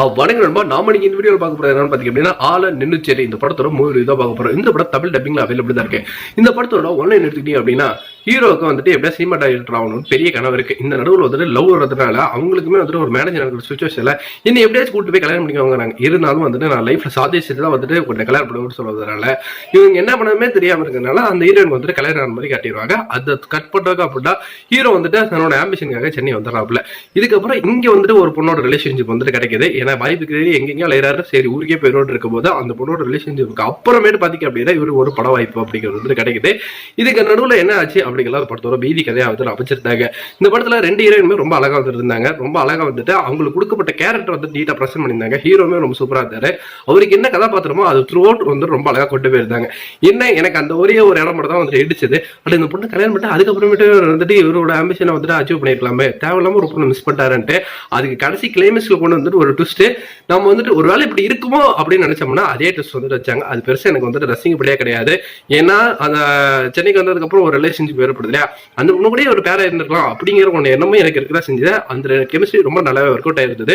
வணக்கம் நண்பா. நாம இன்னைக்கு இந்த வீடியோவில் பார்க்க போறது என்னன்னு பாத்தீங்க அப்படின்னா ஆல நின்னுச்சேரி இந்த படத்தோட மூவி தான் பார்க்க போறோம். இந்த படம் தமிழ் டப்பிங்ல அவைலபிள் தான் இருக்கு. இந்த படத்தோட ஒன்லைன் எடுத்துக்கிட்டீங்க அப்படின்னா ஹீரோவுக்கு வந்துட்டு எப்படியா சினிமா டைரக்டர் ஆகணும்னு பெரிய கனவு இருக்கு. இந்த நடுவில் வந்துட்டு லவ் வர்றதுனால அவங்களுக்குமே வந்துட்டு ஒரு மேனேஜர் சுச்சுவேஷன்ல என்ன எப்படியாச்சும் கூட்டு போய் கல்யாணம் பண்ணிக்கோங்க. இருந்தாலும் வந்துட்டு நான் லைஃப்ல சாதிச்சுட்டு தான் வந்துட்டு கொஞ்சம் கல்யாணம் பண்ணுவோம்னு சொல்றதுனால இவங்க என்ன பண்ணவே தெரியாம இருக்கிறதுனால அந்த ஹீரோயின் வந்துட்டு கல்யாணம் ஆன மாதிரி காட்டிடுவாங்க. அதை கட் பண்றதுக்கு அப்படின்னா ஹீரோ வந்துட்டு தன்னோட ஆம்பிஷனுக்காக சென்னை வந்துடுறாப்புல. இதுக்கப்புறம் இங்க வந்துட்டு ஒரு பொண்ணோட ரிலேஷன்ஷிப் வந்துட்டு கிடைக்குது. ஏன்னா வாய்ப்புக்கு எங்கெங்கயோ லைறாரு சரி ஊருக்கே போயிரோடு இருக்கும் போது அந்த பொண்ணோட ரிலேஷன்ஷிப்புக்கு அப்புறமேட்டு பாத்தீங்க அப்படின்னா இவரு ஒரு பட வாய்ப்பு அப்படிங்கிறது வந்து கிடைக்குது. இதுக்கு நடுவில் என்ன ஆச்சு அப்படிங்கிற படத்தோட பீதி கதையா வந்து அமைச்சிருந்தாங்க. இந்த படத்துல ரெண்டு ஹீரோயினுமே ரொம்ப அழகா வந்துட்டு இருந்தாங்க. ரொம்ப அழகா வந்துட்டு அவங்களுக்கு கொடுக்கப்பட்ட கேரக்டர் வந்து நீட்டா பிரசன்ட் பண்ணியிருந்தாங்க. ஹீரோமே ரொம்ப சூப்பரா இருந்தாரு. அவருக்கு என்ன கதாபாத்திரமோ அது த்ரூ அவுட் வந்து ரொம்ப அழகா கொண்டு போயிருந்தாங்க. என்ன எனக்கு அந்த ஒரே ஒரு இடம் மட்டும் தான் வந்துட்டு இடிச்சது. பட் இந்த பொண்ணு கல்யாணம் பண்ணிட்டு அதுக்கப்புறமேட்டு வந்துட்டு இவரோட ஆம்பிஷனை வந்துட்டு அச்சீவ் பண்ணிருக்கலாமே, தேவையில்லாம ஒரு பொண்ணு மிஸ் பண்ணிட்டாருன்ட்டு அதுக்கு கடைசி கிளைமேக்ஸ்ல கொண்டு வந்துட்டு ஒரு ட்விஸ்ட் நம்ம வந்துட்டு ஒரு வேலை இப்படி இருக்குமோ அப்படின்னு நினைச்சோம்னா அதே ட்விஸ்ட் வந்துட்டு வச்சாங்க. அது பெருசா எனக்கு வந்துட்டு ரசிக்கப்படியா கிடையாது. ஏன்னா அந்த சென்னைக்கு வந்ததுக்கு அப்புறம் ஒரு ரிலேஷன்ஷிப் ஏற்படுது இல்லையா, அந்த பொண்ணு கூட ஒரு பேரா இருந்திருக்கலாம் அப்படிங்கிற ஒன்று எண்ணமும் எனக்கு இருக்கதான் செஞ்சது. அந்த கெமிஸ்ட்ரி ரொம்ப நல்லாவே ஒர்க் அவுட் ஆயிருந்தது.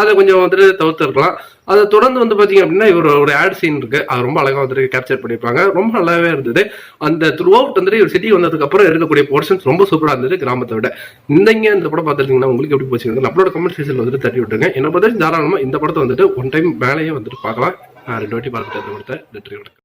அதை கொஞ்சம் வந்துட்டு தவிர்த்திருக்கலாம். அதை தொடர்ந்து வந்து பாத்தீங்க அப்படின்னா இவர் ஒரு ஆட் சீன் இருக்கு, அது ரொம்ப அழகா வந்துட்டு கேப்சர் பண்ணிருப்பாங்க. ரொம்ப நல்லாவே இருந்தது. அந்த த்ரூ அவுட் வந்துட்டு ஒரு சிட்டி வந்ததுக்கு அப்புறம் இருக்கக்கூடிய போர்ஷன்ஸ் ரொம்ப சூப்பரா இருந்தது கிராமத்தை விட. இந்த படம் பார்த்துருக்கீங்கன்னா உங்களுக்கு எப்படி போச்சு நம்மளோட கமெண்ட் செக்ஷன்ல வந்துட்டு தட்டி விட்டுருங்க. என்ன பார்த்து தாராளமா இந்த படத்தை வந்துட்டு ஒன் டைம் மேலேயே வந்துட்டு பார்க்கலாம். நான் 2 வாட்டி பார்த்துட்டு இந்த படத்தை.